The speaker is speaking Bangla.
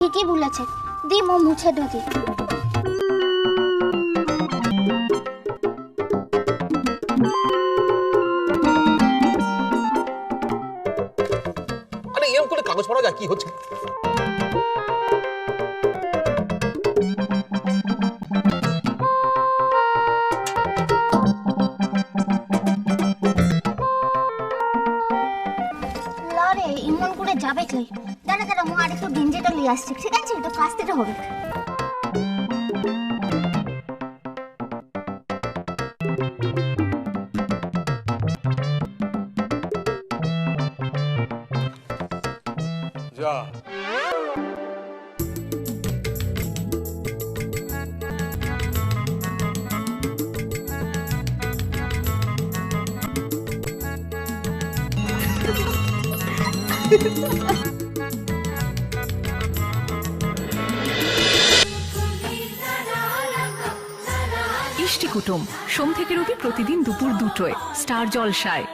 ঠিকই বলেছে, দি মো মুছে দিদি। আরে এরকম করে কাগজ পড়া যায়, কি হচ্ছে? লারে ইমন করে যাবে কি? দাঁড়া দাঁড়া, মো আরেকটু গেঞ্জিটা নিয়ে আসছি, ঠিক আছে? এটা কাস্তে হবে। যা ইষ্টি কুটুম সোম থেকে রবি প্রতিদিন দুপুর 2টায় স্টার জলসায়।